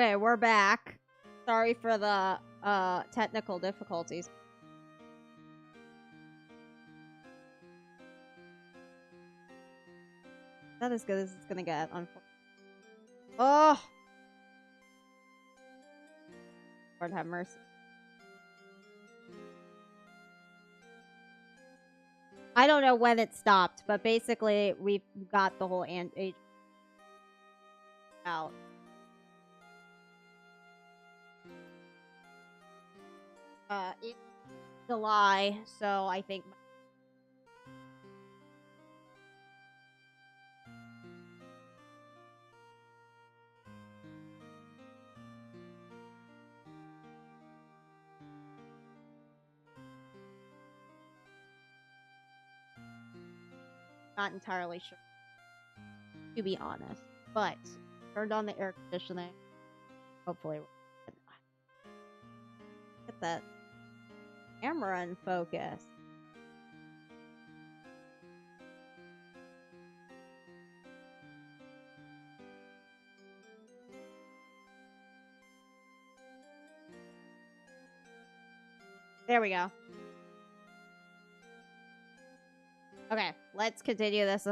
Okay, we're back. Sorry for the technical difficulties. Not as good as it's gonna get, unfortunately. Oh! Lord have mercy. I don't know when it stopped, but basically we've got the whole age out. It's July, so I think not entirely sure, to be honest. But turned on the air conditioning. Hopefully, get that camera in focus. There we go. Okay, let's continue this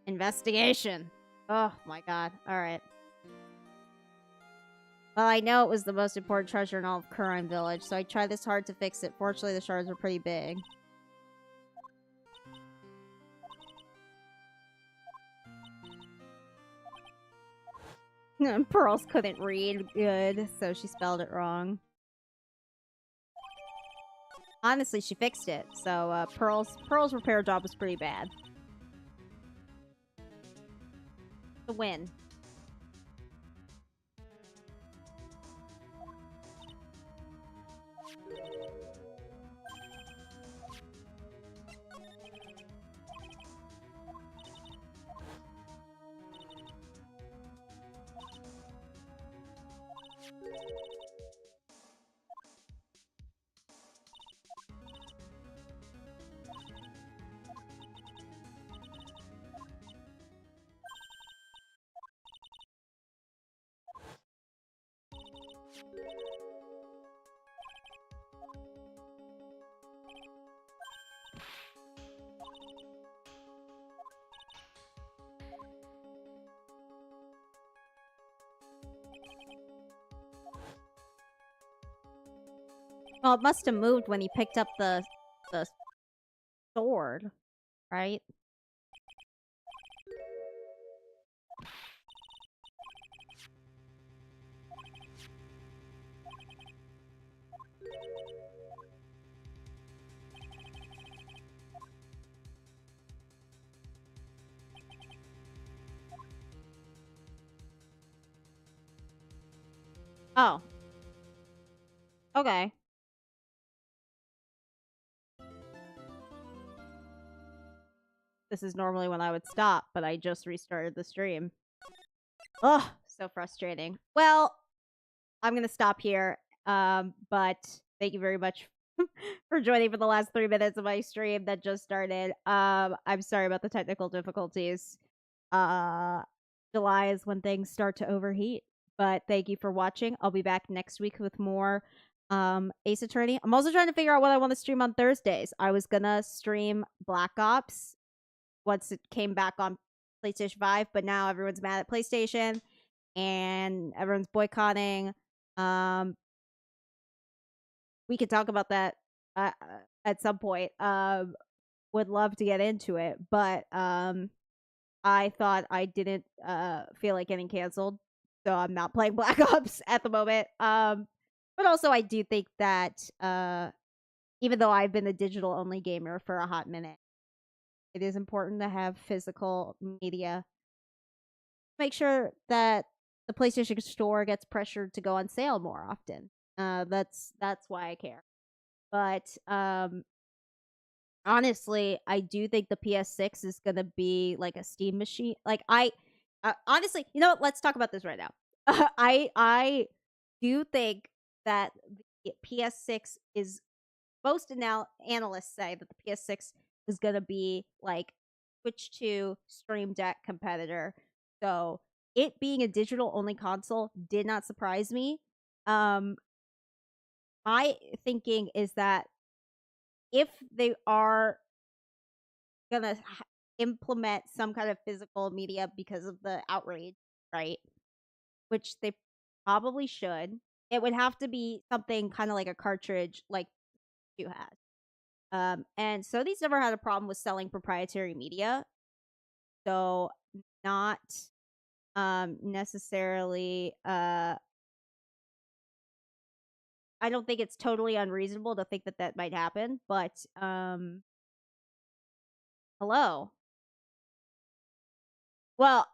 investigation. Oh my god. Alright. Well, I know it was the most important treasure in all of Kurine Village, so I tried this hard to fix it. Fortunately, the shards were pretty big. Pearls couldn't read good, so she spelled it wrong. Honestly, she fixed it, so Pearl's repair job was pretty bad. The win. Well, it must have moved when he picked up the sword, right? Oh. Okay. This is normally when I would stop, but I just restarted the stream. Ugh, so frustrating. Well, I'm gonna stop here. But thank you very much for joining for the last 3 minutes of my stream that just started. I'm sorry about the technical difficulties. July is when things start to overheat. But thank you for watching. I'll be back next week with more Ace Attorney. I'm also trying to figure out what I want to stream on Thursdays. I was gonna stream Black Ops once it came back on PlayStation 5, but now everyone's mad at PlayStation and everyone's boycotting. We could talk about that at some point. Would love to get into it, but I thought I didn't feel like getting canceled, so I'm not playing Black Ops at the moment. But also I do think that even though I've been a digital only gamer for a hot minute, it is important to have physical media. Make sure that the PlayStation Store gets pressured to go on sale more often. That's why I care. But honestly, I do think the PS6 is gonna be like a Steam machine. Like honestly, you know what? Let's talk about this right now. I do think that the PS6 is most analysts say that the PS6 is gonna be like Switch 2 Stream Deck competitor. So it being a digital only console did not surprise me. Um, my thinking is that if they are gonna implement some kind of physical media because of the outrage, right? Which they probably should. It would have to be something kinda like a cartridge like you had. And Sony's never had a problem with selling proprietary media, so not, necessarily, I don't think it's totally unreasonable to think that that might happen, but, hello? Well,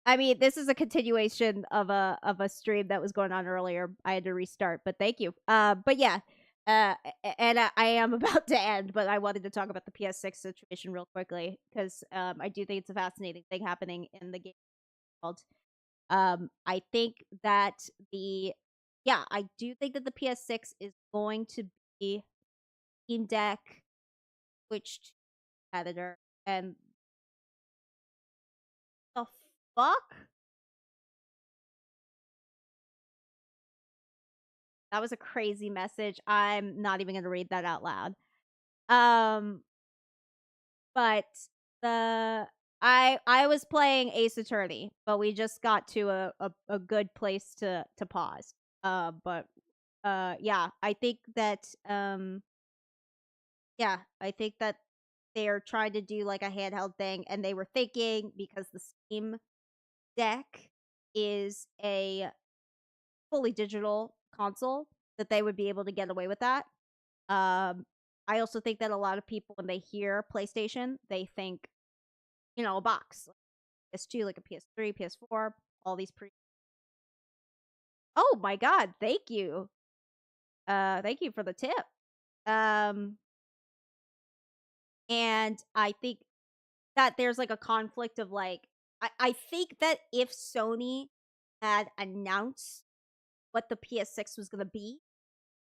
I mean, this is a continuation of a stream that was going on earlier. I had to restart, but thank you. But yeah, and I am about to end, but I wanted to talk about the PS6 situation real quickly because I do think it's a fascinating thing happening in the game world. I think that the yeah, I do think that the PS6 is going to be Steam Deck switched competitor, and the fuck. That was a crazy message. I'm not even gonna read that out loud. Um, but the I was playing Ace Attorney, but we just got to a good place to pause. But yeah, I think that yeah, I think that they're trying to do like a handheld thing, and they were thinking because the Steam Deck is a fully digital console that they would be able to get away with that. Um, I also think that a lot of people, when they hear PlayStation, they think, a box, like PS2, like a PS3, PS4, all these pre. Oh my god, thank you. Thank you for the tip. Um, and I think that there's like a conflict of like, I think that if Sony had announced what the PS6 was gonna be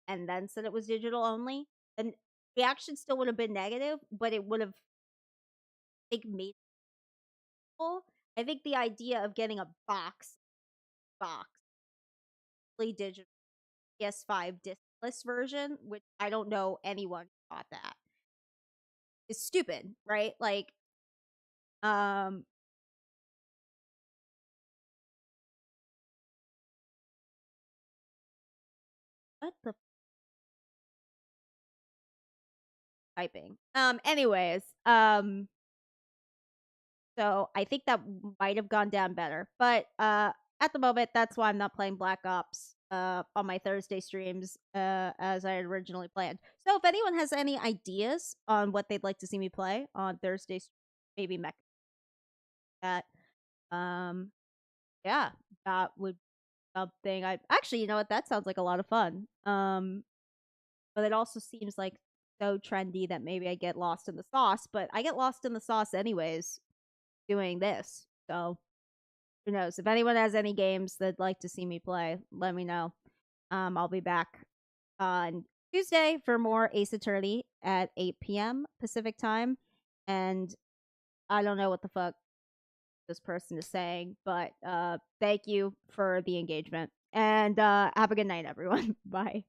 and then said it was digital only, then reaction still would have been negative, but it would have, I think, made people. I think the idea of getting a box, fully digital PS5 discless version, which I don't know anyone who thought that, is stupid, right? Like, um, what the typing? Anyways, so I think that might have gone down better, but at the moment, that's why I'm not playing Black Ops on my Thursday streams as I had originally planned. So if anyone has any ideas on what they'd like to see me play on Thursdays, maybe mech that. Um, yeah, that would something I actually, you know what? That sounds like a lot of fun. But it also seems like so trendy that maybe I get lost in the sauce, but I get lost in the sauce anyways doing this. So who knows? If anyone has any games that'd like to see me play, let me know. I'll be back on Tuesday for more Ace Attorney at 8 p.m. Pacific time. And I don't know what the fuck this person is saying, but thank you for the engagement. And have a good night, everyone. Bye.